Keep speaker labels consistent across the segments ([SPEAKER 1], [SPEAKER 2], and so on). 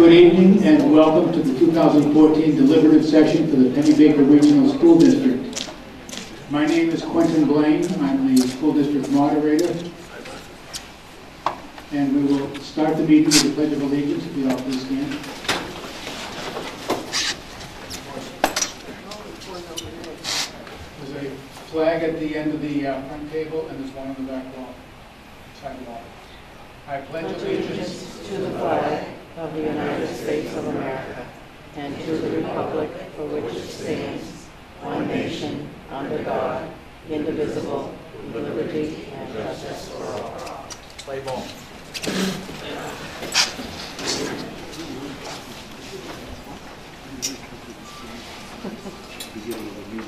[SPEAKER 1] Good evening and welcome to the 2014 deliberative session for the Pemi Regional School District. My name is Quentin Blaine. I'm the school district moderator. And we will start the meeting with the Pledge of Allegiance. If you all please stand. There's a flag at the end of the front table and there's one on the back wall. Side wall. I pledge allegiance
[SPEAKER 2] to the flag of the United States of America and to the republic for which it stands, one nation, under God, indivisible, with liberty and justice for all.
[SPEAKER 3] Play ball.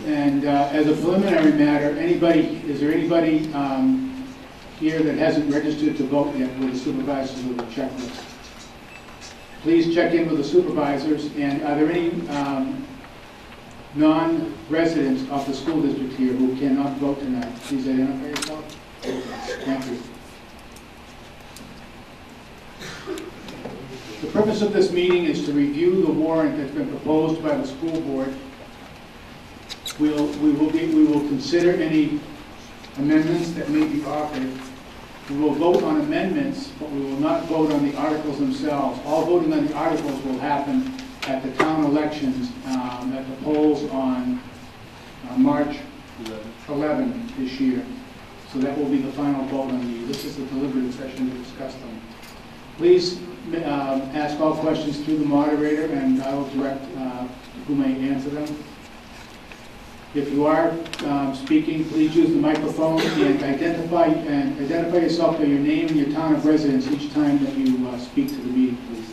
[SPEAKER 1] And as a preliminary matter, is there anybody here that hasn't registered to vote yet with the supervisors with the checklist? Please check in with the supervisors. And are there any non-residents of the school district here who cannot vote tonight? Please identify yourself. Thank you. The purpose of this meeting is to review the warrant that's been proposed by the school board. We will consider any amendments that may be offered. We will vote on amendments, but we will not vote on the articles themselves. All voting on the articles will happen at the town elections, at the polls on March 11 this year. So that will be the final vote on these. This is the deliberative session to discuss them. Please ask all questions through the moderator, and I will direct who may answer them. If you are speaking, please use the microphone and identify yourself by your name and your town of residence each time that you speak to the meeting, please.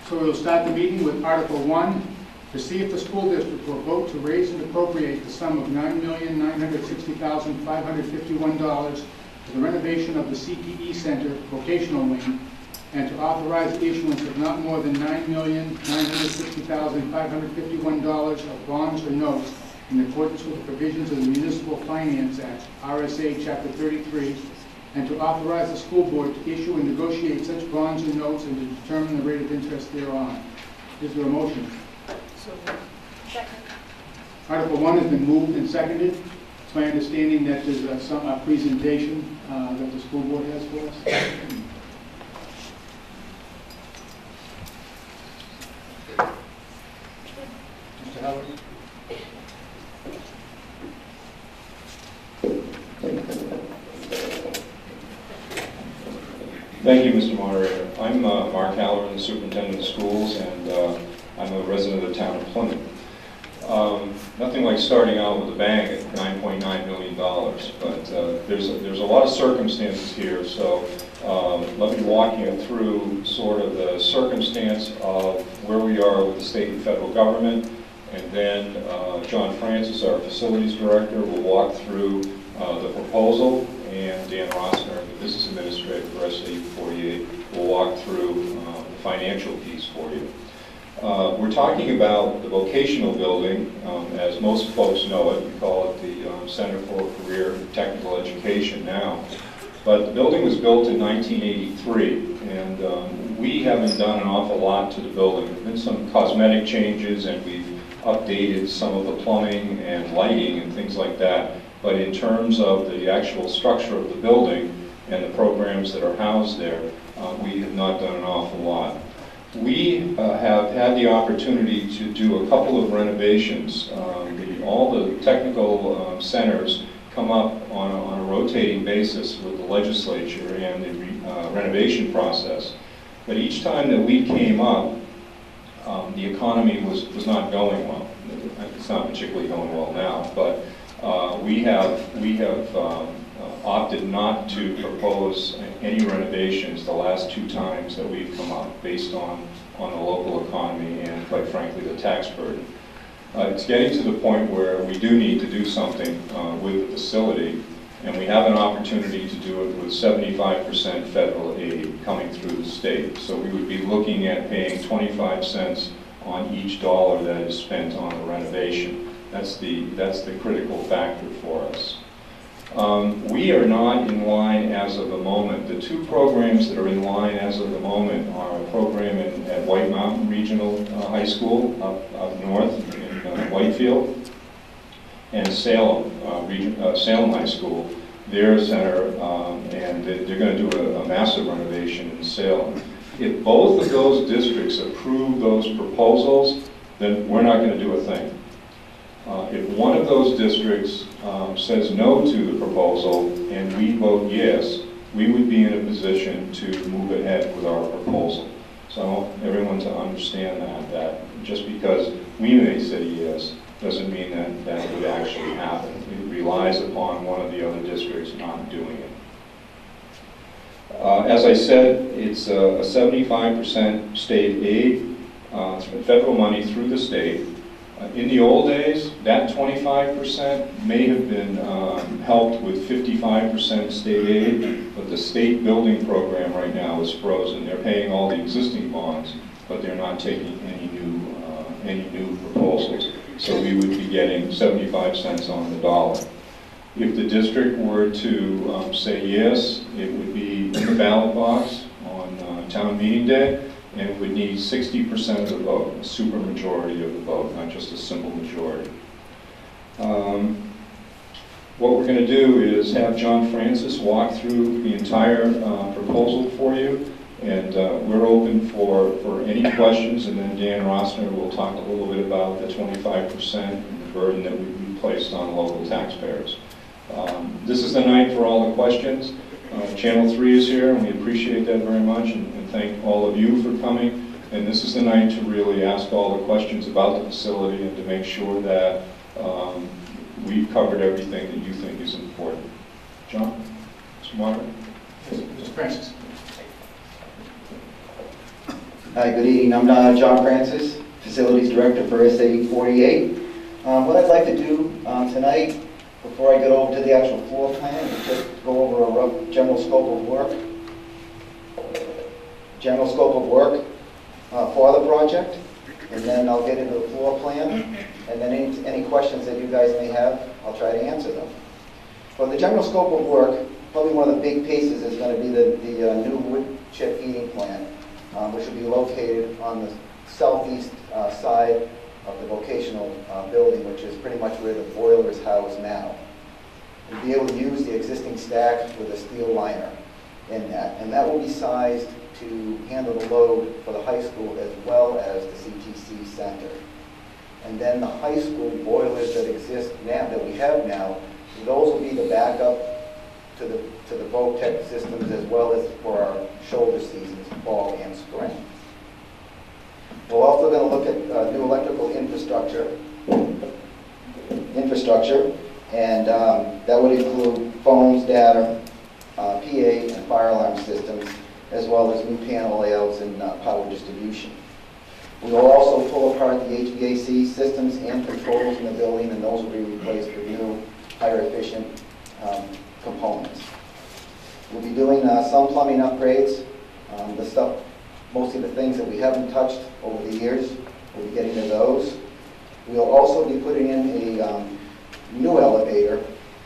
[SPEAKER 1] So we'll start the meeting with Article 1. To see if the school district will vote to raise and appropriate the sum of $9,960,551 for the renovation of the CPE Center vocational wing, and to authorize the issuance of not more than $9,960,551 of bonds or notes in accordance with the provisions of the Municipal Finance Act, RSA Chapter 33, and to authorize the school board to issue and negotiate such bonds or notes and to determine the rate of interest thereon. Is there a motion?
[SPEAKER 4] Second.
[SPEAKER 1] Article 1 has been moved and seconded. It's my understanding that there's a presentation that the school board has for us. Mr. Howard.
[SPEAKER 5] Thank you, Mr. Moderator. I'm Mark Halloran, the superintendent of schools, and I'm a resident of the town of Plymouth. Nothing like starting out with a bang at $9.9 million, but there's a lot of circumstances here, so let me walk you through sort of the circumstance of where we are with the state and federal government, and then John Francis, our facilities director, will walk through the proposal, and Dan Rossner, the business administrator for SAU 48, will walk through the financial piece for you. We're talking about the vocational building, as most folks know it. We call it the Center for Career and Technical Education now. But the building was built in 1983, and we haven't done an awful lot to the building. There have been some cosmetic changes, and we've updated some of the plumbing and lighting and things like that. But in terms of the actual structure of the building and the programs that are housed there, we have not done an awful lot. We have had the opportunity to do a couple of renovations. All the technical centers come up on a rotating basis with the legislature and the renovation process. But each time that we came up, the economy was not going well. It's not particularly going well now, but we have opted not to propose any renovations the last two times that we've come up based on the local economy and, quite frankly, the tax burden. It's getting to the point where we do need to do something with the facility, and we have an opportunity to do it with 75% federal aid coming through the state. So we would be looking at paying 25 cents on each dollar that is spent on the renovation. That's the critical factor for us. We are not in line as of the moment. The two programs that are in line as of the moment are a program at White Mountain Regional High School up north in Whitefield, and Salem Salem High School, their center, and they're going to do a massive renovation in Salem. If both of those districts approve those proposals, then we're not going to do a thing. If one of those districts says no to the proposal and we vote yes, we would be in a position to move ahead with our proposal. So I want everyone to understand that just because we may say yes doesn't mean that would actually happen. It relies upon one of the other districts not doing it. As I said, it's a 75% state aid, federal money through the state. In the old days, that 25% may have been helped with 55% state aid, but the state building program right now is frozen. They're paying all the existing bonds, but they're not taking any new proposals. So we would be getting 75 cents on the dollar. If the district were to say yes, it would be in the ballot box on town meeting day, and it would need 60% of the vote, a super majority of the vote, not just a simple majority. What we're going to do is have John Francis walk through the entire proposal for you, and we're open for any questions, and then Dan Rossner will talk a little bit about the 25% and the burden that would be placed on local taxpayers. This is the night for all the questions. Channel 3 is here, and we appreciate that very much, and thank all of you for coming. And this is the night to really ask all the questions about the facility and to make sure that we've covered everything that you think is important. John? Mr. Martin?
[SPEAKER 1] Mr. Francis.
[SPEAKER 3] Hi, good evening. I'm John Francis, Facilities Director for SA 48. What I'd like to do tonight, before I get over to the actual floor plan, is just go over a rough general scope of work. For the project, and then I'll get into the floor plan, and then any questions that you guys may have, I'll try to answer them. For the general scope of work, probably one of the big pieces is going to be the new wood chip heating plant, which will be located on the southeast side of the vocational building, which is pretty much where the boiler is housed now. We'll be able to use the existing stack with a steel liner in that, and that will be sized to handle the load for the high school as well as the CTC center. And then the high school boilers that exist now, that we have now, those will be the backup to the VOTEC systems as well as for our shoulder seasons, fall and spring. We're also going to look at new electrical infrastructure, and that would include phones, data, PA and fire alarm systems, as well as new panel layouts and power distribution. We will also pull apart the HVAC systems and controls in the building, and those will be replaced with new, higher efficient components. We'll be doing some plumbing upgrades, mostly the things that we haven't touched over the years. We'll be getting to those. We'll also be putting in a new elevator.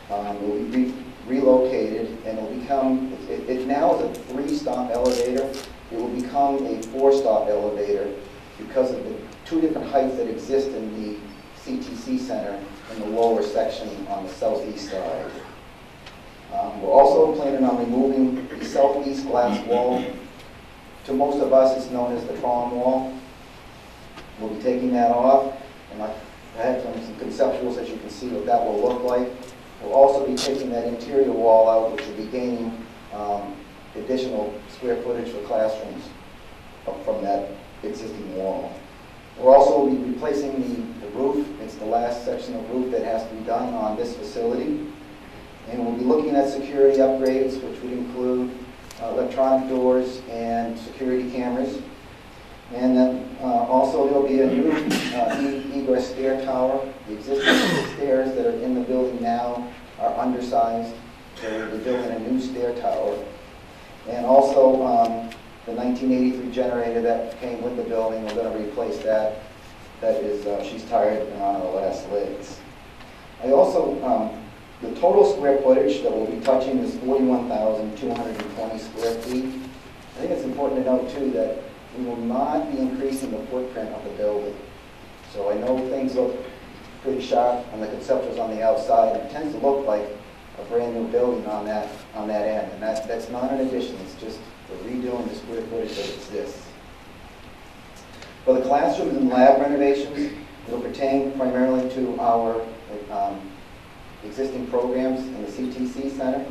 [SPEAKER 3] Will be relocated, and it will become, it now is a 3-stop elevator. It will become a 4-stop elevator because of the 2 different heights that exist in the CTC center in the lower section on the southeast side. We're also planning on removing the southeast glass wall. To most of us, it's known as the prom wall. We'll be taking that off, and I have some conceptuals that you can see what that will look like. We'll also be taking that interior wall out, which will be gaining additional square footage for classrooms up from that existing wall. We'll also be replacing the roof. It's the last section of roof that has to be done on this facility. And we'll be looking at security upgrades, which would include electronic doors and security cameras. And then also there'll be a new egress stair tower. The existing stairs that are in the building now are undersized, so we'll be building a new stair tower. And also the 1983 generator that came with the building, we're going to replace that that is, she's tired and on her last legs. I also, the total square footage that we'll be touching is 41,220 square feet. I think it's important to note too that we will not be increasing the footprint of the building. So I know things look pretty sharp on the conceptuals on the outside. It tends to look like a brand new building on that end, and that's not an addition. It's just we're redoing the square footage that exists. For the classrooms and lab renovations, it'll pertain primarily to our existing programs in the CTC Center,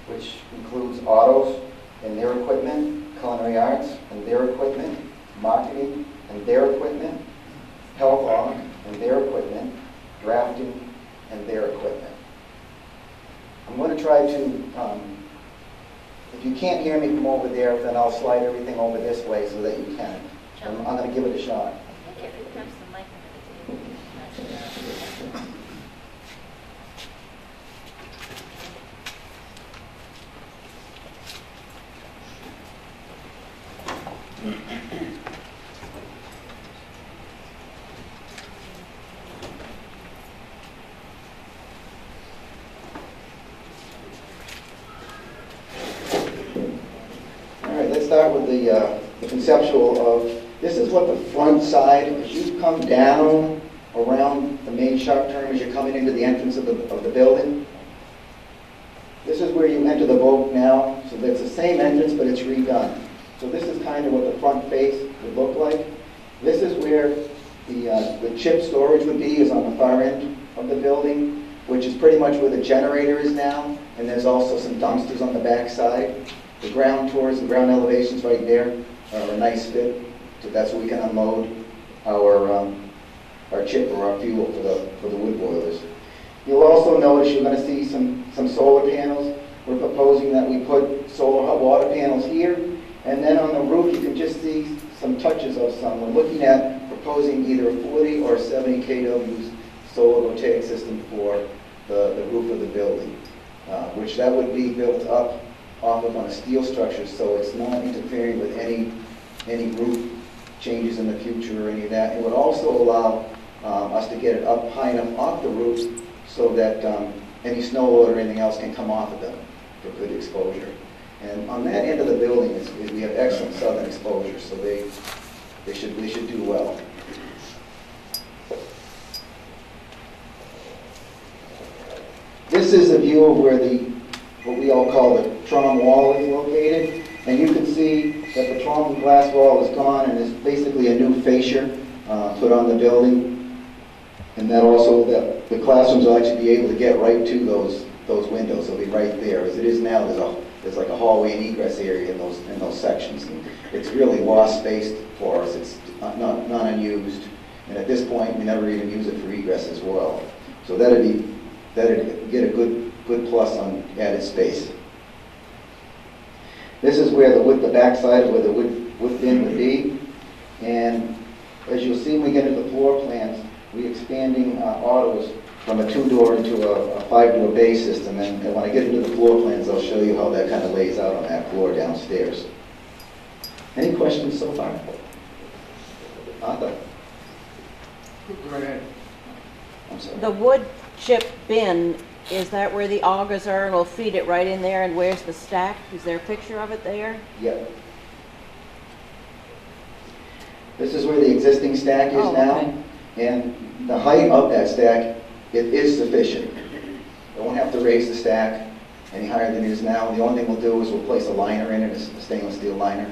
[SPEAKER 3] which includes autos and their equipment, culinary arts and their equipment, marketing and their equipment, health law and their equipment, drafting and their equipment. I'm going to try to, if you can't hear me from over there, then I'll slide everything over this way so that you can. I'm going to give it a shot.
[SPEAKER 4] I think it becomes the mic under the table.
[SPEAKER 3] All right, let's start with the conceptual of, this is what the front side, as you come down around the main sharp turn as you're coming into the entrance of the building. This is where you enter the boat now, so that's the same entrance, but it's redone. So this is kind of what the front face would look like. This is where the chip storage would be, is on the far end of the building, which is pretty much where the generator is now, and there's also some dumpsters on the back side. The ground tours, the ground elevations right there are a nice fit. So that's where we can unload our chip or our fuel for the wood boilers. You'll also notice you're going to see some solar panels. We're proposing that we put solar hot water panels here, and then on the roof you can just see some touches of some. We're looking at proposing either a 40 or 70 kW solar voltaic system for the roof of the building, which that would be built up off of on a steel structure, so it's not interfering with any roof changes in the future or any of that. It would also allow us to get it up high enough off the roof so that any snow load or anything else can come off of them for good exposure. And on that end of the building, we have excellent southern exposure, so they should do well. This is a view of where what we all call the trom wall is located, and you can see that the trom glass wall is gone and there's basically a new fascia put on the building, and that also the classrooms will actually be able to get right to those windows. They'll be right there. As it is now, there's like a hallway and egress area in those sections. And it's really lost space for us. It's not unused, and at this point we never even use it for egress as well. So that'd get a good plus on added space. This is where the backside where the wood bin would be, and as you'll see when we get into the floor plans, we're expanding autos from a 2-door into a 5-door bay system, and when I get into the floor plans, I'll show you how that kind of lays out on that floor downstairs. Any questions so far? Arthur?
[SPEAKER 1] Go ahead.
[SPEAKER 3] I'm sorry.
[SPEAKER 2] The wood chip bin, is that where the augers are, and we'll feed it right in there, and where's the stack? Is there a picture of it there?
[SPEAKER 3] Yep. This is where the existing stack is now,
[SPEAKER 2] okay.
[SPEAKER 3] and the height of that stack, it is sufficient. I won't have to raise the stack any higher than it is now. The only thing we'll do is we'll place a liner in it, a stainless steel liner.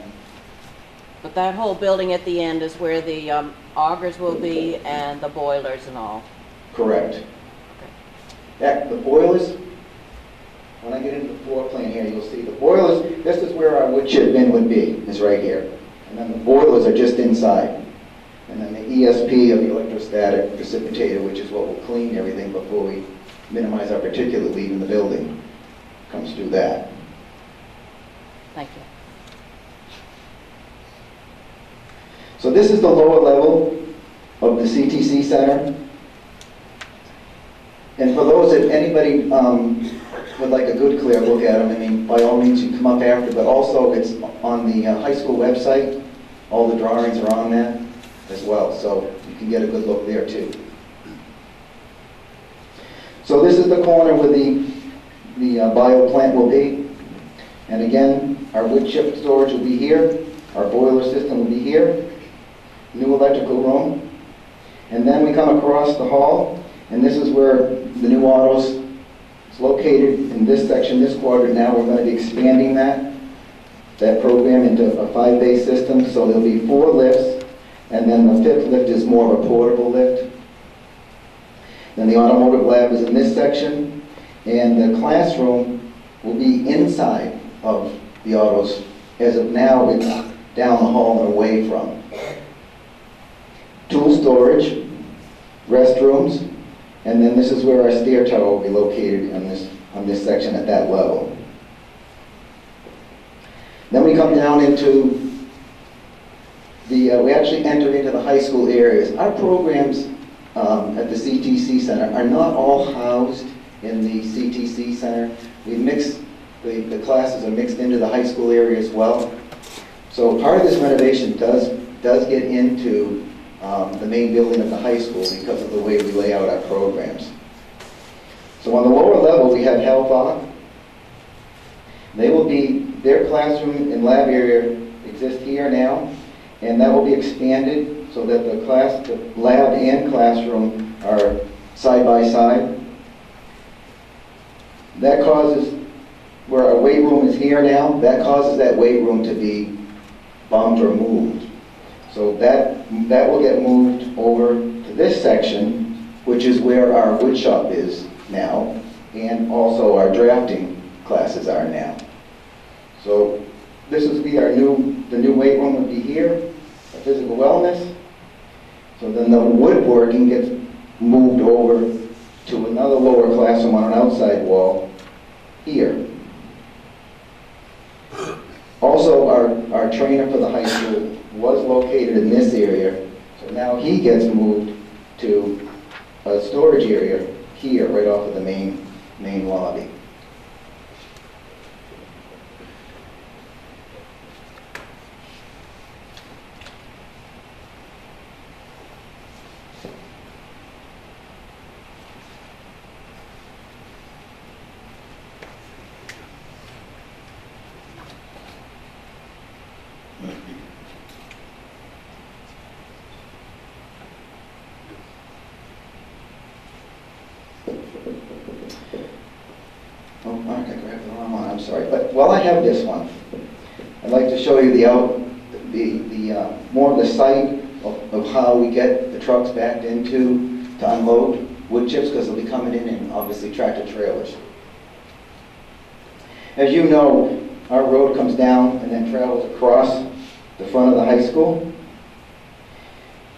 [SPEAKER 2] But that whole building at the end is where the augers will be and the boilers and all?
[SPEAKER 3] Correct. The boilers, when I get into the floor plan here, you'll see the boilers, this is where our wood chip bin would be, is right here. And then the boilers are just inside. And then the ESP of the electrostatic precipitator, which is what will clean everything before we minimize our particulate leaving the building, comes through that.
[SPEAKER 2] Thank you.
[SPEAKER 3] So this is the lower level of the CTC Center. And for those that anybody would like a good clear look at them, I mean, by all means you come up after, but also it's on the high school website. All the drawings are on there. as well, so you can get a good look there too. So this is the corner where the bio plant will be. And again, our wood chip storage will be here. Our boiler system will be here. New electrical room. And then we come across the hall, and this is where the new autos is located in this section, this quadrant. Now we're going to be expanding that program into a 5-bay system. So there'll be 4 lifts, and then the 5th lift is more of a portable lift. Then the automotive lab is in this section, and the classroom will be inside of the autos. As of now, it's down the hall and away from. Tool storage, restrooms, and then this is where our stair tower will be located on this section at that level. Then we come down into we actually enter into the high school areas. Our programs at the CTC Center are not all housed in the CTC Center. We mix, the classes are mixed into the high school area as well. So part of this renovation does get into the main building of the high school because of the way we lay out our programs. So on the lower level we have Health Op. Their classroom and lab area exist here now, and that will be expanded so that the lab and classroom are side by side. That causes, where our weight room is here now, that causes that weight room to be bumped or moved. So that will get moved over to this section, which is where our wood shop is now, and also our drafting classes are now. So this would be the new weight room would be here, our physical wellness. So then the woodworking gets moved over to another lower classroom on an outside wall here. Also, our trainer for the high school was located in this area, so now he gets moved to a storage area here, right off of the main lobby. Oh, Mark, I grabbed the wrong one. I'm sorry. But while I have this one, I'd like to show you more of the site of how we get the trucks backed into to unload wood chips, because they'll be coming in obviously tractor trailers. As you know, our road comes down and then travels across the front of the high school.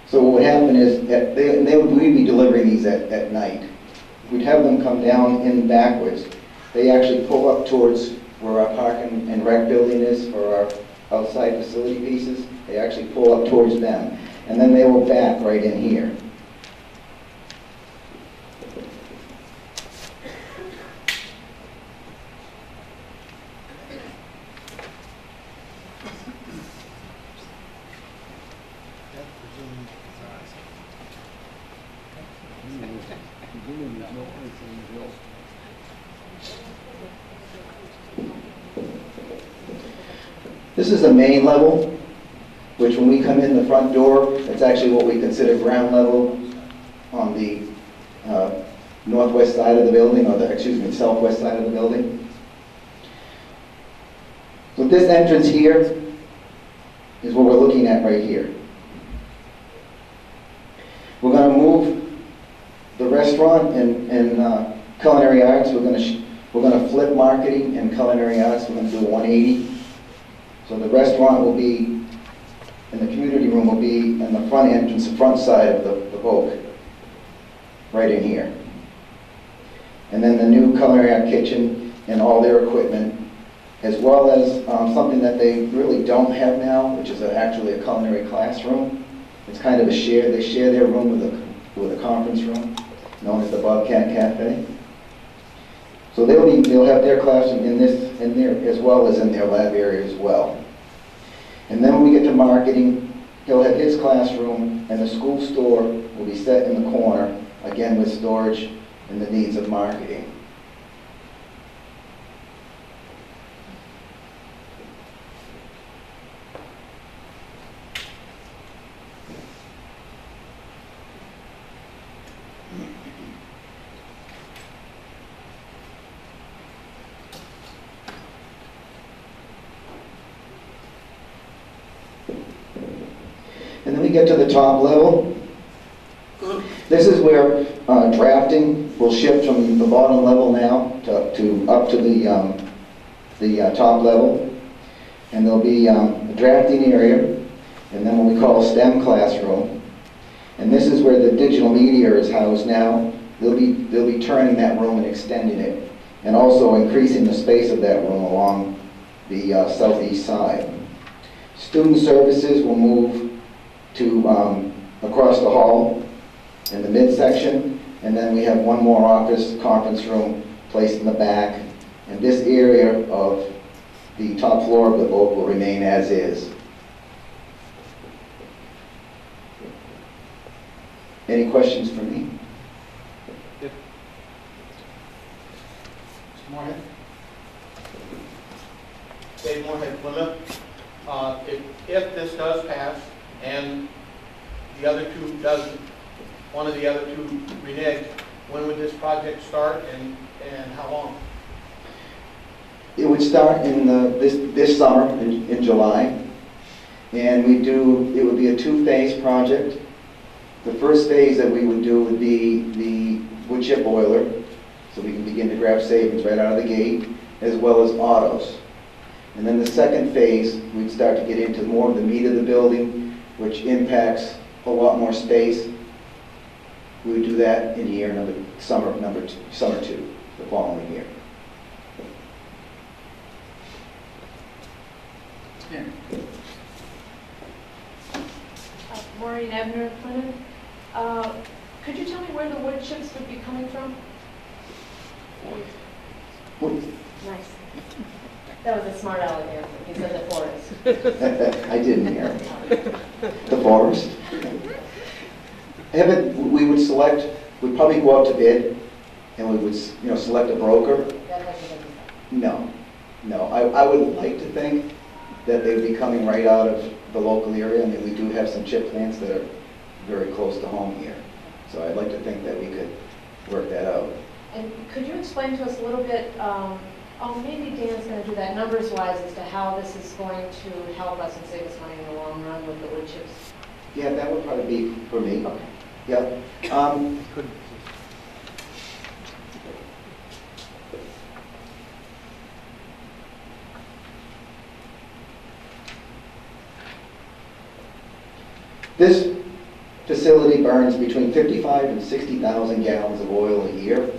[SPEAKER 3] So what would happen is we'd be delivering these at night. We'd have them come down in backwards. They actually pull up towards where our parking and rec building is for our outside facility pieces. They actually pull up towards them. And then they will back right in here. This is the main level, which when we come in the front door, it's actually what we consider ground level on the northwest side of the building, or southwest side of the building. So this entrance here is what we're looking at right here. We're going to move the restaurant and culinary arts. We're going to flip marketing and culinary arts. We're going to do a 180. So the restaurant will be, and the community room will be in the front entrance, the front side of the Vogue, right in here. And then the new culinary art kitchen and all their equipment, as well as something that they really don't have now, which is actually a culinary classroom. It's kind of a share. They share their room with a conference room, known as the Bobcat Cafe. So they'll have their classroom in there, as well as in their lab area as well. And then when we get to marketing, he'll have his classroom and the school store will be set in the corner, again with storage and the needs of marketing. And then we get to the top level. This is where drafting will shift from the bottom level now to up to the top level. And there'll be a drafting area, and then what we call a STEM classroom. And this is where the digital media is housed now. They'll be turning that room and extending it, and also increasing the space of that room along the southeast side. Student services will move to across the hall in the midsection, and then we have one more office conference room placed in the back, and this area of the top floor of the boat will remain as is. Any questions for me?
[SPEAKER 1] Mr. Moorhead?
[SPEAKER 6] Dave Moorhead, Plymouth. If this does pass and the other two doesn't, one of the other two renege, when would this project start and how long?
[SPEAKER 3] It would start in this summer in July, and it would be a two-phase project. The first phase that we would do would be the wood chip boiler, so we can begin to grab savings right out of the gate, as well as autos. And then the second phase, we'd start to get into more of the meat of the building, which impacts a lot more space. We would do that in summer two, the following year.
[SPEAKER 1] Yeah.
[SPEAKER 4] Maureen Ebner, Plymouth. Could you tell me where the wood chips would be coming from? Nice. That was a smart aleck answer. He said the forest.
[SPEAKER 3] I didn't hear. The forest. We'd probably go out to bid, and we would, select a broker.
[SPEAKER 4] That hasn't been decided.
[SPEAKER 3] No. I would like to think that they would be coming right out of the local area. I mean, we do have some chip plants that are very close to home here. So I'd like to think that we could work that out.
[SPEAKER 4] And could you explain to us a little bit, maybe Dan's going to do that numbers-wise as to how this is going to help us and save us money in the long run with the wood chips?
[SPEAKER 3] Yeah, that would probably be for me.
[SPEAKER 4] Okay.
[SPEAKER 3] Yep. This facility burns between 55 and 60,000 gallons of oil a year.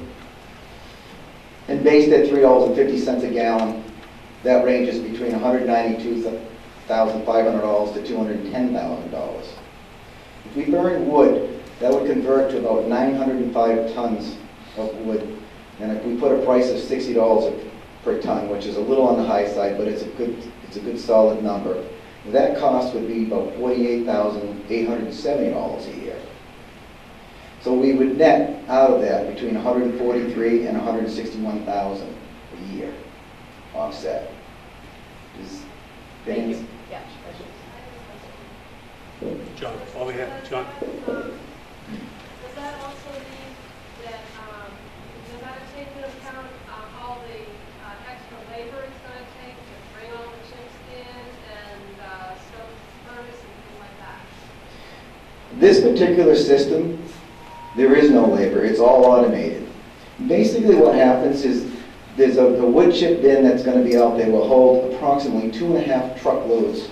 [SPEAKER 3] And based at $3.50 a gallon, that ranges between $192,500 to $210,000. If we burn wood, that would convert to about 905 tons of wood. And if we put a price of $60 per ton, which is a little on the high side, but it's a good solid number, that cost would be about $48,870 a year. So we would net out of that between $143,000 and $161,000 a year offset.
[SPEAKER 4] Thank you. Yeah.
[SPEAKER 7] John, all we have, John.
[SPEAKER 8] Does that also mean that, does that take into account all the extra labor it's going to take to bring all the chips in and stove furnace and things like that?
[SPEAKER 3] This particular system, there is no labor. It's all automated. Basically what happens is there's a wood chip bin that's going to be out there will hold approximately 2.5 truckloads,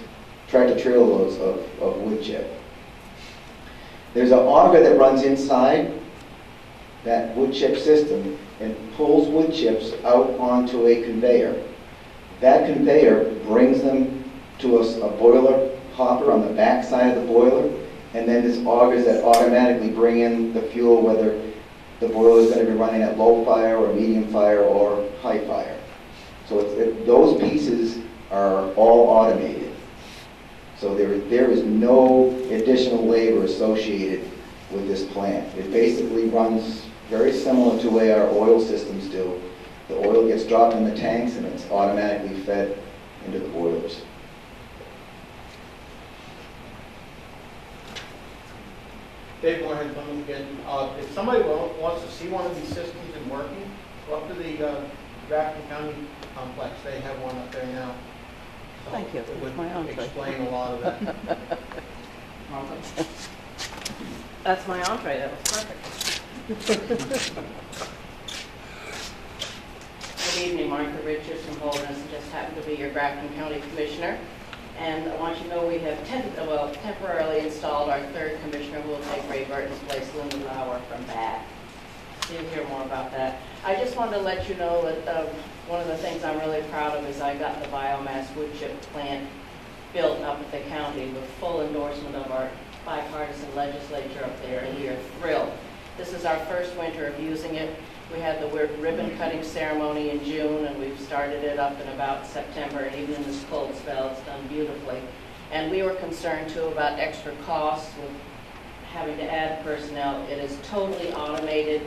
[SPEAKER 3] tractor-trailer loads of wood chip. There's an auger that runs inside that wood chip system and pulls wood chips out onto a conveyor. That conveyor brings them to a boiler hopper on the back side of the boiler, and then there's augers that automatically bring in the fuel, whether the boiler is going to be running at low fire or medium fire or high fire. So those pieces are all automated. So there is no additional labor associated with this plant. It basically runs very similar to the way our oil systems do. The oil gets dropped in the tanks and it's automatically fed into the boilers.
[SPEAKER 6] Dave, go ahead, come again. If somebody wants to see one of these systems in working, go up to the Grafton County complex. They have one up there now. So
[SPEAKER 2] Thank you.
[SPEAKER 6] It would
[SPEAKER 2] My entree.
[SPEAKER 6] explain a lot of that.
[SPEAKER 2] That's my entree, that was perfect. Good evening, Martha Richards from Holderness, just happened to be your Grafton County Commissioner. And I want you to know we have temporarily installed our third commissioner who will take Ray Burton's place, Linda Lauer, from Bath. You'll hear more about that. I just wanted to let you know that one of the things I'm really proud of is I got the biomass wood chip plant built up at the county with full endorsement of our bipartisan legislature up there, and we are thrilled. This is our first winter of using it. We had the ribbon cutting ceremony in June, and we've started it up in about September, and even in this cold spell, it's done beautifully. And we were concerned too about extra costs with having to add personnel. It is totally automated.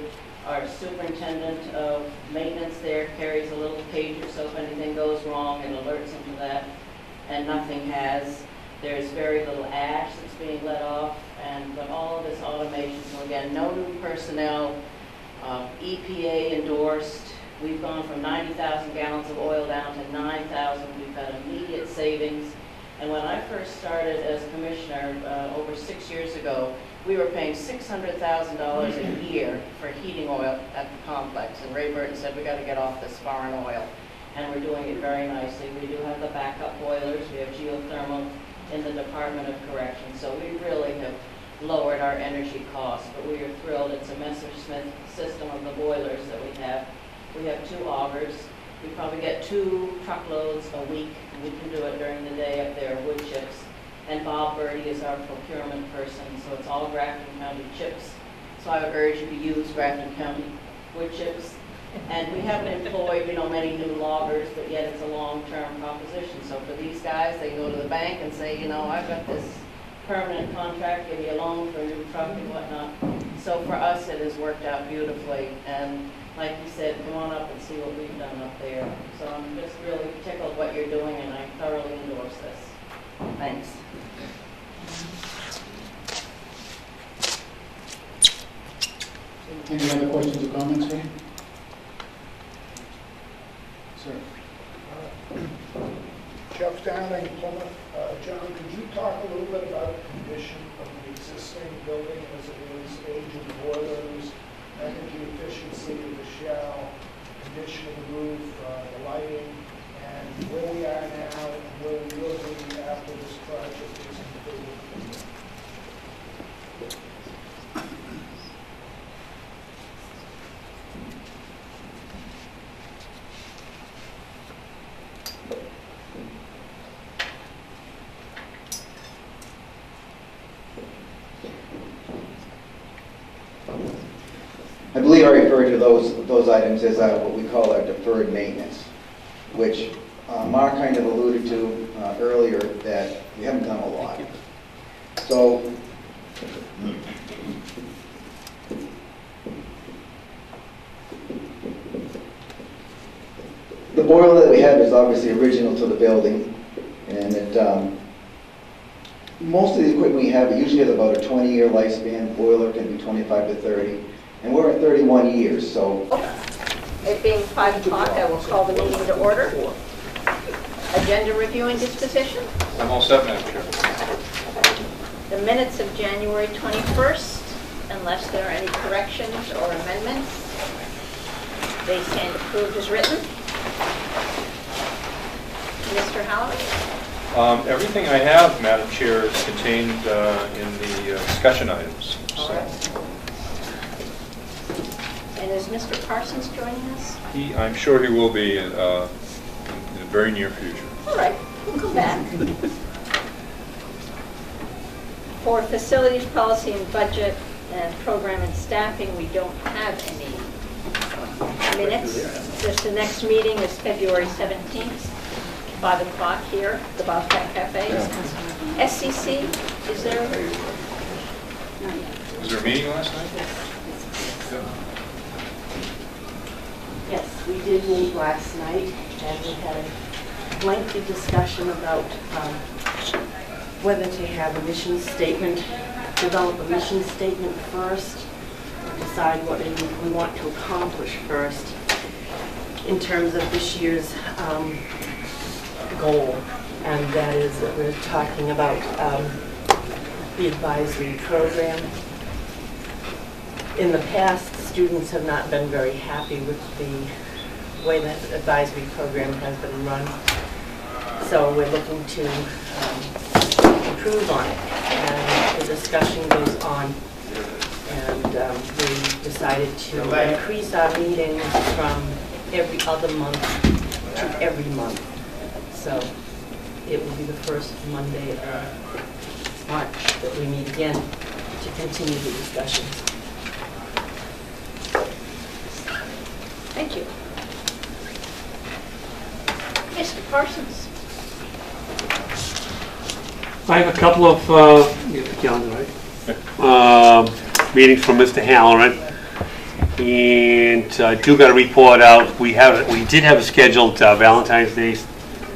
[SPEAKER 2] Our superintendent of maintenance there carries a little pager, so if anything goes wrong, it alerts him to that, and nothing has. There's very little ash that's being let off, but all of this automation. So again, no new personnel. EPA endorsed. We've gone from 90,000 gallons of oil down to 9,000. We've got immediate savings. And when I first started as commissioner over 6 years ago, we were paying $600,000 a year for heating oil at the complex. And Ray Burton said, we got to get off this foreign oil. And we're doing it very nicely. We do have the backup boilers. We have geothermal in the Department of Corrections. So we really have lowered our energy costs, but we are thrilled. It's a Messerschmitt system of the boilers that we have. We have 2 augers. We probably get 2 truckloads a week, and we can do it during the day up there, wood chips. And Bob Birdie is our procurement person, so it's all Grafton County chips. So I would urge you to use Grafton County wood chips. And we haven't employed, many new loggers, but yet it's a long-term proposition. So for these guys, they go to the bank and say, I've got this permanent contract, give you a loan for a new truck and whatnot. So for us, it has worked out beautifully. And like you said, come on up and see what we've done up there. So I'm just really tickled what you're doing, and I thoroughly endorse this. Thanks.
[SPEAKER 1] Any other questions or comments, sir? Sir.
[SPEAKER 9] Jeff Downing, Plymouth. John, could you talk a little bit about the condition of the existing building as it is, age of the boilers, energy efficiency of the shell, condition of the roof, the lighting, and where we are now and where we will be after this project is completed?
[SPEAKER 3] I believe I referred to those items as what we call our deferred maintenance, which Mark kind of alluded to earlier, that we haven't done a lot. So the boiler that we have is obviously original to the building, and it, most of the equipment we have, it usually has about a 20-year lifespan. Boiler can be 25 to 30. And we're at 31 years, so.
[SPEAKER 10] It being 5 o'clock, I will call the meeting to order. Agenda review and disposition.
[SPEAKER 5] I'm all set, Madam Chair.
[SPEAKER 10] The minutes of January 21st, unless there are any corrections or amendments, they stand approved as written. Mr. Howard?
[SPEAKER 5] Everything I have, Madam Chair, is contained in the discussion items.
[SPEAKER 10] All right. And is Mr. Parsons joining us?
[SPEAKER 5] I'm sure he will be in the very near future.
[SPEAKER 10] All right, we'll come back. For facilities policy and budget and program and staffing, we don't have any minutes. Just the next meeting is February 17th. 5 o'clock here, the Bobcat Cafe. SCC, is there?
[SPEAKER 5] Was there a meeting last night?
[SPEAKER 2] Yes, we did meet last night, and we had a lengthy discussion about whether to have a mission statement, develop a mission statement first, decide what we want to accomplish first in terms of this year's goal. And that is that we're talking about the advisory program. In the past, students have not been very happy with the way that advisory program has been run. So we're looking to improve on it. And the discussion goes on. And we decided to increase our meetings from every other month to every month. So it will be the first Monday of March that we meet again to continue the discussions.
[SPEAKER 10] Thank you. Mr. Parsons.
[SPEAKER 7] I have a couple of you have the calendar, right? Meetings from Mr. Halloran, and I do got a report out. We did have a scheduled Valentine's Day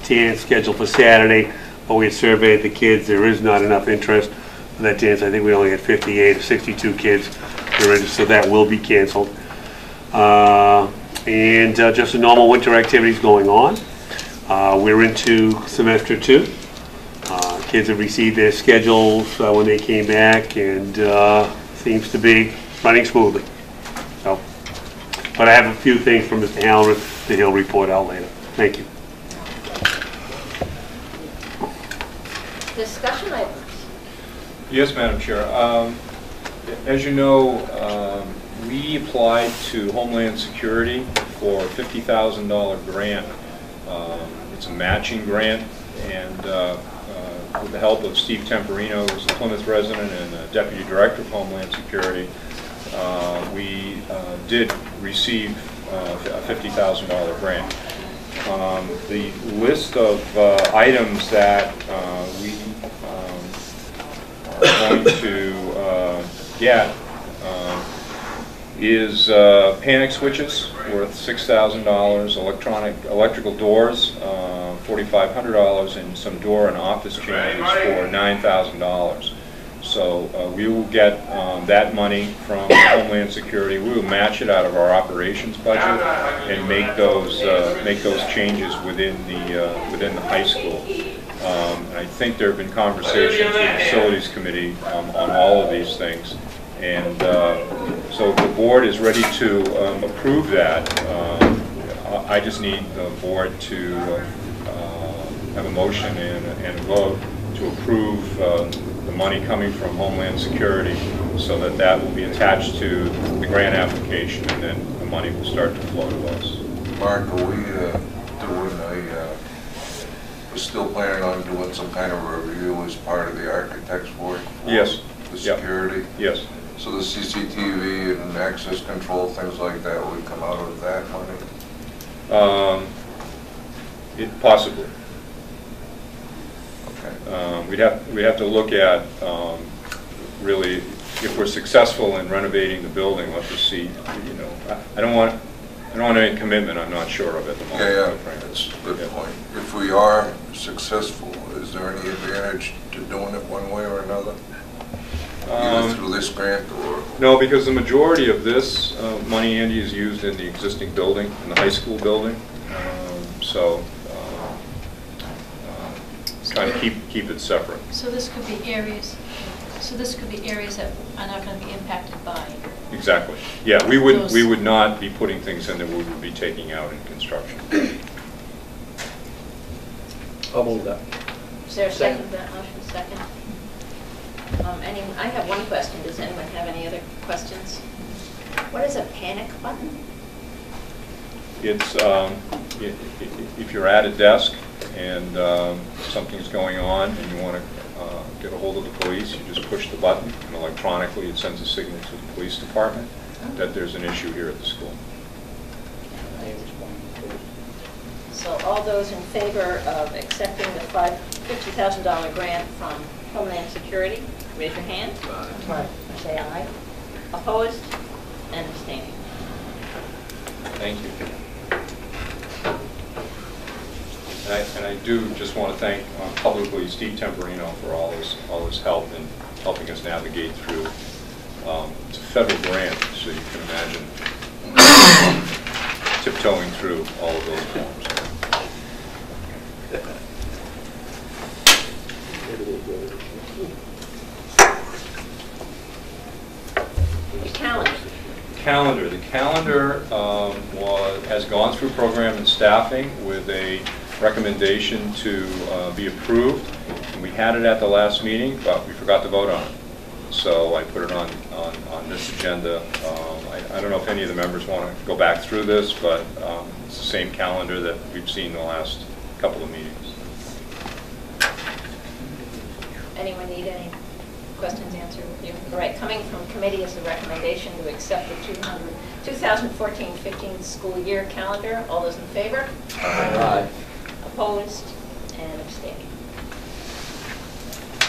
[SPEAKER 7] dance scheduled for Saturday, but we had surveyed the kids. There is not enough interest for that dance. I think we only had 58 of 62 kids who registered, so that will be canceled. And just the normal winter activities going on. We're into semester 2. Kids have received their schedules when they came back, and seems to be running smoothly. So, but I have a few things from Mr. Halloran that he'll report out later. Thank you.
[SPEAKER 10] Discussion items.
[SPEAKER 5] Yes, Madam Chair. As you know, we applied to Homeland Security for a $50,000 grant. It's a matching grant, and with the help of Steve Temporino, who's a Plymouth resident and Deputy Director of Homeland Security, we did receive a $50,000 grant. The list of items that we are going to get is panic switches worth $6,000, electrical doors $4,500, and some door and office changes for $9,000. So we will get that money from Homeland Security. We will match it out of our operations budget and make those changes within the high school. And I think there have been conversations with the Facilities Committee on all of these things. And so the board is ready to approve that. I just need the board to have a motion and a vote to approve the money coming from Homeland Security, so that that will be attached to the grant application, and then the money will start to flow to us.
[SPEAKER 11] Mark, are we we're still planning on doing some kind of review as part of the architect's work?
[SPEAKER 5] Yes.
[SPEAKER 11] The security?
[SPEAKER 5] Yes.
[SPEAKER 11] So the CCTV and access control, things like that, would come out of that money?
[SPEAKER 5] Possibly.
[SPEAKER 11] Okay.
[SPEAKER 5] We'd have to look at really if we're successful in renovating the building. Let's just see. You know, I don't want any commitment I'm not sure of at the moment.
[SPEAKER 11] Yeah, that's a good point. If we are successful, is there any advantage to doing it one way or another? Either through this grant or...
[SPEAKER 5] No, because the majority of this money, Andy, is used in the existing building, in the high school building. Trying to keep it separate.
[SPEAKER 12] So this could be areas. So this could be areas that are not going to be impacted by.
[SPEAKER 5] Exactly. Yeah, we would not be putting things in that we would be taking out in construction.
[SPEAKER 13] I'll move that.
[SPEAKER 10] Is there a second to that motion? Second. I have one question. Does anyone have any other questions? What is a panic button?
[SPEAKER 5] It's if you're at a desk and something's going on and you want to get a hold of the police, you just push the button, and electronically it sends a signal to the police department that there's an issue here at the school.
[SPEAKER 10] So all those in favor of accepting the $50,000 grant from Homeland Security, raise your hand.
[SPEAKER 2] Right.
[SPEAKER 10] Say aye. Opposed and abstaining.
[SPEAKER 5] Thank you. And I do just want to thank publicly Steve Temporino for all his help in helping us navigate through. It's a federal grant, so you can imagine tiptoeing through all of those forms.
[SPEAKER 10] The calendar.
[SPEAKER 5] The calendar has gone through program and staffing with a recommendation to be approved. And we had it at the last meeting, but we forgot to vote on it. So I put it on this agenda. I don't know if any of the members want to go back through this, but it's the same calendar that we've seen the last couple of meetings.
[SPEAKER 10] Anyone need any questions answered with you? All right, coming from committee is the recommendation to accept the 2014-15 school year calendar. All those in favor?
[SPEAKER 13] Aye.
[SPEAKER 10] Opposed and abstaining.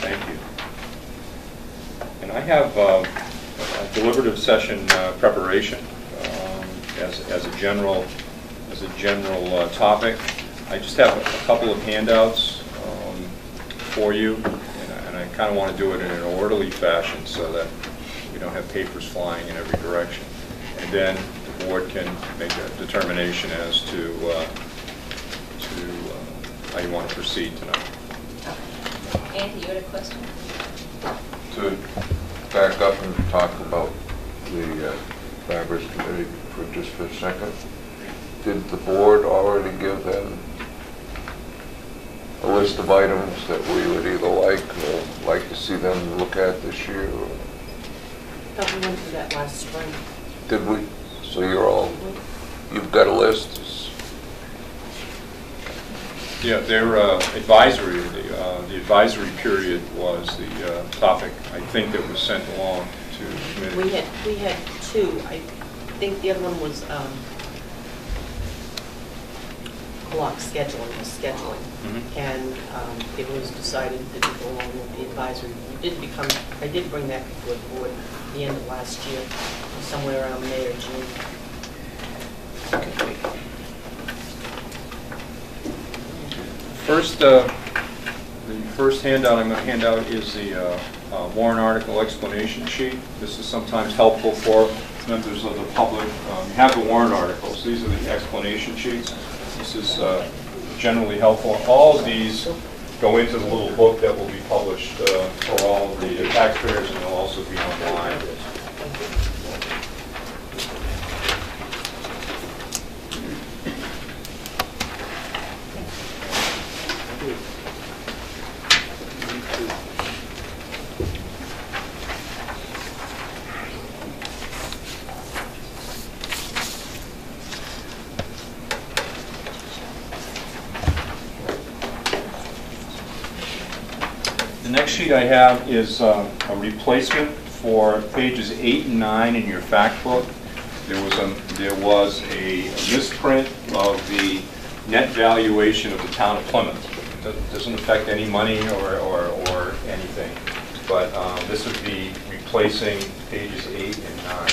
[SPEAKER 5] Thank you. And I have a deliberative session preparation as a general topic. I just have a couple of handouts for you, and I kind of want to do it in an orderly fashion so that we don't have papers flying in every direction. And then the board can make a determination as to how you want to proceed tonight.
[SPEAKER 10] Andy, you had a question?
[SPEAKER 11] To back up and talk about the Fibers Committee for just for a second, did the board already give them a list of items that we would either like or like to see them look at this year? Or?
[SPEAKER 2] Thought we went through that last spring.
[SPEAKER 11] Did we? So you've got a list?
[SPEAKER 5] Yeah, their advisory, the advisory period was the topic, I think, that was sent along to the committee.
[SPEAKER 2] We had two. I think the other one was block scheduling, and it was decided that we go along with the advisory. I did bring that before the board at the end of last year, somewhere around May or June.
[SPEAKER 5] The first handout I'm going to hand out is the warrant article explanation sheet. This is sometimes helpful for members of the public. You have the warrant articles. These are the explanation sheets. This is generally helpful. All of these go into the little book that will be published for all of the taxpayers, and they'll also be online. The next sheet I have is a replacement for pages 8 and 9 in your fact book. There was a misprint of the net valuation of the town of Plymouth. It doesn't affect any money or anything, but this would be replacing pages 8 and 9.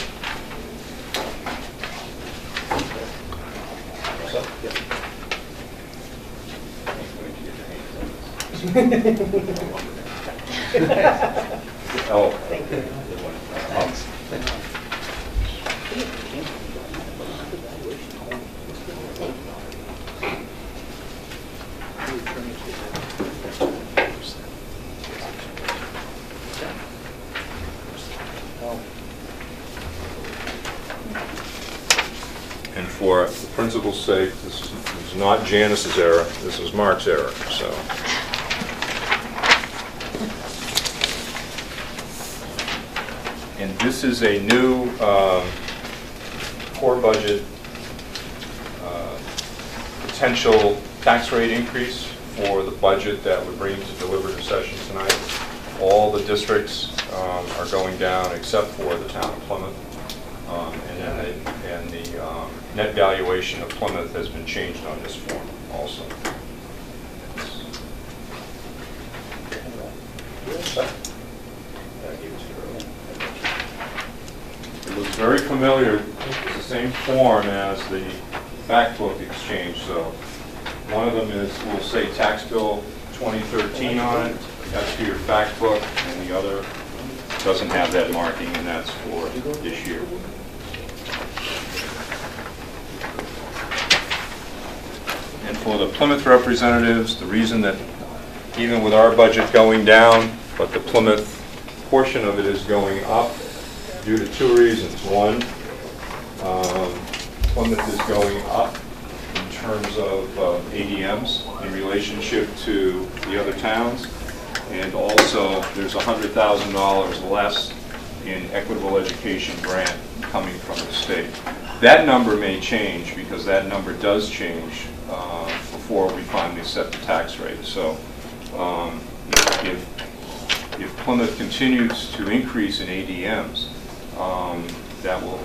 [SPEAKER 5] What's up? Oh, thank you. And for the principal's sake, this is not Janice's error, this is Mark's error, so. And this is a new core budget potential tax rate increase for the budget that we're bringing to deliberative session tonight. All the districts are going down except for the town of Plymouth. And the net valuation of Plymouth has been changed on this form. also. It looks very familiar. It's the same form as the fact book exchange. So one of them is, we'll say tax bill 2013 on it. That's for your fact book, and the other doesn't have that marking, and that's for this year. And for the Plymouth representatives, the reason that even with our budget going down, but the Plymouth portion of it is going up due to two reasons. One, Plymouth is going up in terms of ADMs in relationship to the other towns, and also there's $100,000 less in equitable education grant coming from the state. That number may change, because that number does change before we finally set the tax rate. So if Plymouth continues to increase in ADMs, that will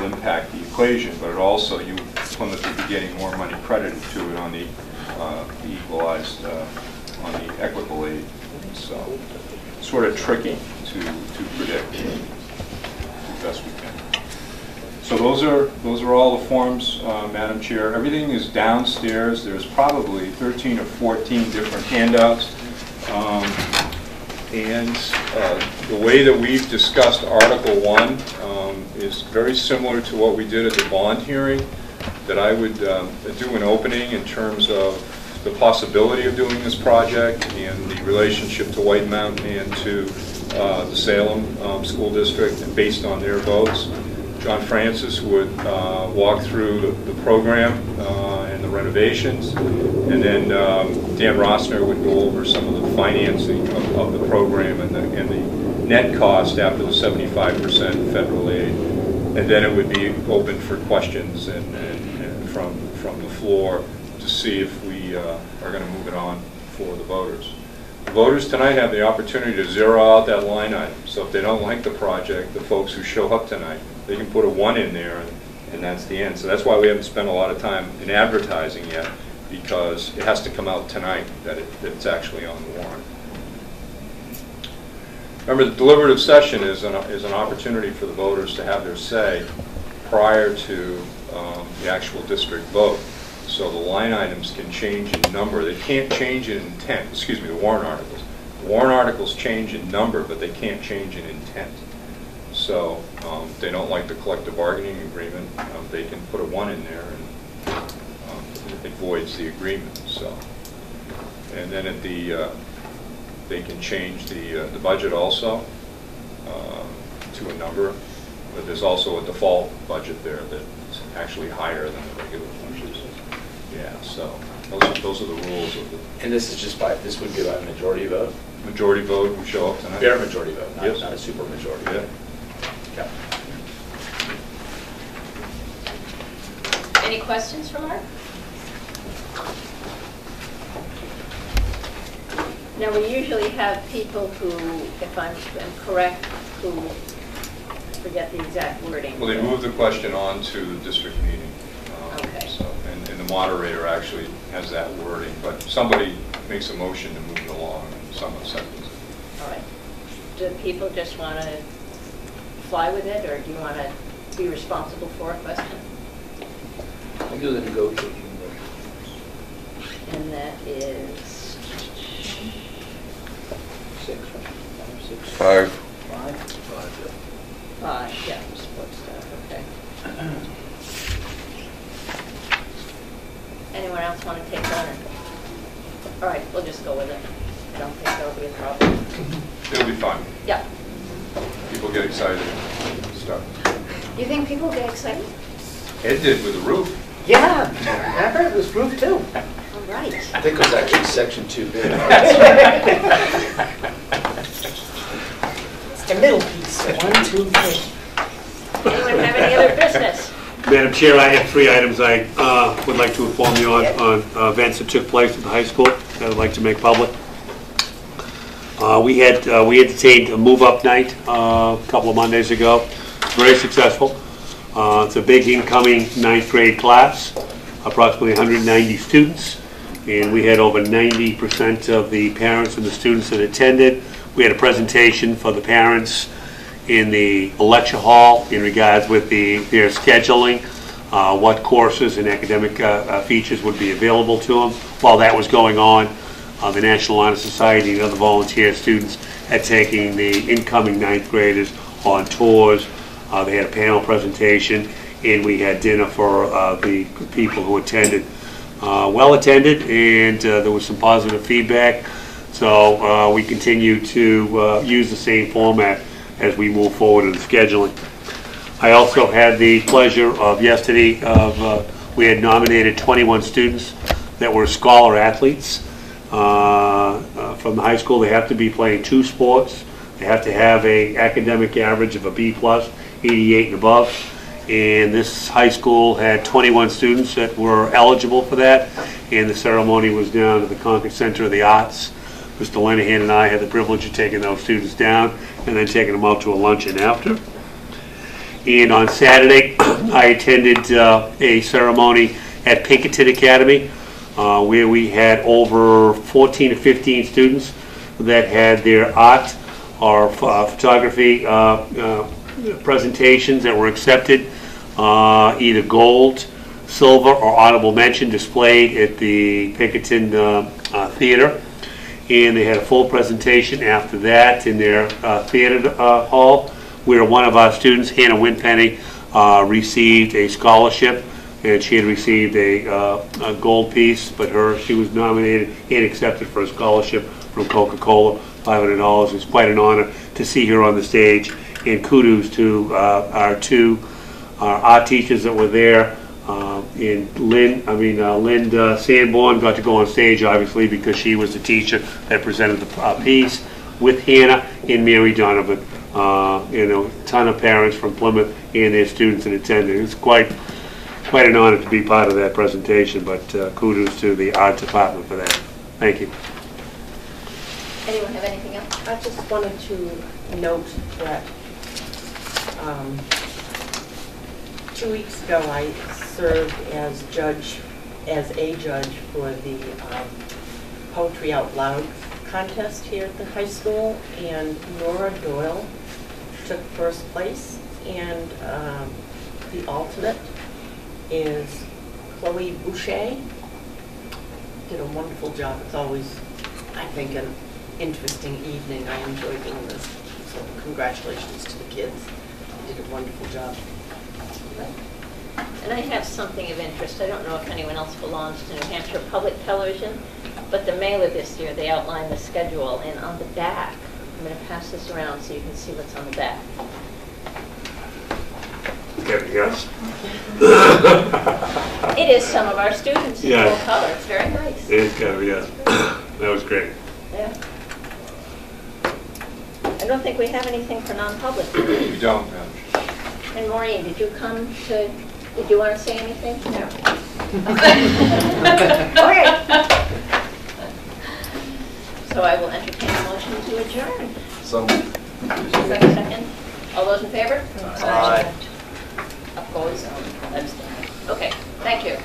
[SPEAKER 5] impact the equation, but it also, Plymouth will be getting more money credited to it on the equalized, on the equitable aid. So sort of tricky to predict as best we can. So those are all the forms, Madam Chair. Everything is downstairs. There's probably 13 or 14 different handouts. And the way that we've discussed Article 1 is very similar to what we did at the bond hearing, that I would do an opening in terms of the possibility of doing this project and the relationship to White Mountain and to the Salem School District, and based on their votes. John Francis would walk through the program and the renovations, and then Dan Rossner would go over some of the financing of the program and the net cost after the 75% federal aid. And then it would be open for questions and from the floor to see if we are going to move it on for the voters. The voters tonight have the opportunity to zero out that line item. So if they don't like the project, the folks who show up tonight, they can put a 1 in there, and that's the end. So that's why we haven't spent a lot of time in advertising yet, because it has to come out tonight that it's actually on the warrant. Remember, the deliberative session is an opportunity for the voters to have their say prior to the actual district vote. So the line items can change in number. They can't change in intent. Excuse me, the warrant articles. The warrant articles change in number, but they can't change in intent. So if they don't like the collective bargaining agreement, they can put a 1 in there, and it voids the agreement. So, and then at the they can change the budget also to a number, but there's also a default budget there that's actually higher than the regular budget. Yeah, so those are the rules of the.
[SPEAKER 13] And this is just this would be by a majority vote?
[SPEAKER 5] Majority vote would show up tonight.
[SPEAKER 13] Bare majority vote,
[SPEAKER 5] yes.
[SPEAKER 13] Not a super majority.
[SPEAKER 5] Yeah.
[SPEAKER 13] Okay.
[SPEAKER 10] Any questions for Mark? Now, we usually have people who, if I'm correct, who forget the exact wording.
[SPEAKER 5] Well, they move the question on to the district meeting.
[SPEAKER 10] Okay.
[SPEAKER 5] So, and the moderator actually has that wording, but somebody makes a motion to move it along, and someone seconds it.
[SPEAKER 10] All right. Do people just want to fly with it, or do you want to be responsible for a question?
[SPEAKER 13] I'll do the negotiating.
[SPEAKER 10] And that is
[SPEAKER 13] 6, right?
[SPEAKER 11] 5.
[SPEAKER 10] 5, yeah, support staff, okay. Anyone else want to take on it? All right, we'll just go with it. I don't think that'll be a problem.
[SPEAKER 5] It'll be fine.
[SPEAKER 10] Yeah.
[SPEAKER 5] People get excited and stuff.
[SPEAKER 10] You think people get excited?
[SPEAKER 5] Ed did with the roof.
[SPEAKER 13] Yeah, remember it was roof too.
[SPEAKER 10] All right.
[SPEAKER 13] I think it was actually section 2 bid.
[SPEAKER 14] It's the middle piece. 1, 2, 3.
[SPEAKER 10] Anyone have any other business?
[SPEAKER 7] Madam Chair, I have 3 items I would like to inform you on events that took place at the high school that I would like to make public. We entertained a move-up night a couple of Mondays ago. Very successful. It's a big incoming 9th grade class, approximately 190 students. and we had over 90% of the parents and the students that attended. We had a presentation for the parents in the lecture hall in regards with their scheduling, what courses and academic features would be available to them. While that was going on, the National Honor Society and other volunteer students had taken the incoming 9th graders on tours. They had a panel presentation, and we had dinner for the people who attended. Well attended, and there was some positive feedback. So we continue to use the same format as we move forward in the scheduling. I also had the pleasure of yesterday we had nominated 21 students that were scholar athletes from the high school. They have to be playing 2 sports. They have to have an academic average of a B+, 88 and above. And this high school had 21 students that were eligible for that. And the ceremony was down at the Concord Center of the Arts. Mr. Lenahan and I had the privilege of taking those students down and then taking them out to a luncheon after. And on Saturday, I attended a ceremony at Pinkerton Academy where we had over 14 to 15 students that had their art or photography presentations that were accepted, either gold, silver, or honorable mention displayed at the Pinkerton Theater. And they had a full presentation after that in their theater hall, where one of our students, Hannah Winpenny, received a scholarship, and she had received a gold piece, but she was nominated and accepted for a scholarship from Coca-Cola, $500. It's quite an honor to see her on the stage, and kudos to our art teachers that were there. And Linda Sanborn got to go on stage, obviously, because she was the teacher that presented the piece with Hannah and Mary Donovan. A ton of parents from Plymouth and their students that attended. It was quite an honor to be part of that presentation, but kudos to the art department for that. Thank you.
[SPEAKER 10] Anyone have anything else?
[SPEAKER 14] I just wanted to note that 2 weeks ago I served as a judge for the Poetry Out Loud contest here at the high school, and Nora Doyle took first place, and the alternate is Chloe Boucher. Did a wonderful job. It's always, I think, an interesting evening. I enjoy doing this. So congratulations to the kids. They did a wonderful job.
[SPEAKER 10] And I have something of interest. I don't know if anyone else belongs to New Hampshire Public Television, but the mailer this year, they outline the schedule, and on the back, I'm going to pass this around so you can see what's on the back.
[SPEAKER 7] Yes.
[SPEAKER 10] It is some of our students in
[SPEAKER 7] Yeah.
[SPEAKER 10] full color. It's very nice.
[SPEAKER 7] It's got to be, yeah. That was great.
[SPEAKER 10] Yeah. I don't think we have anything for non-public.
[SPEAKER 11] We don't,
[SPEAKER 10] And Maureen, did you want to say anything? No. Okay. So I will entertain a motion to adjourn.
[SPEAKER 11] So.
[SPEAKER 10] Second. All those in favor?
[SPEAKER 11] Aye.
[SPEAKER 10] Opposed? Abstained. Okay, thank you.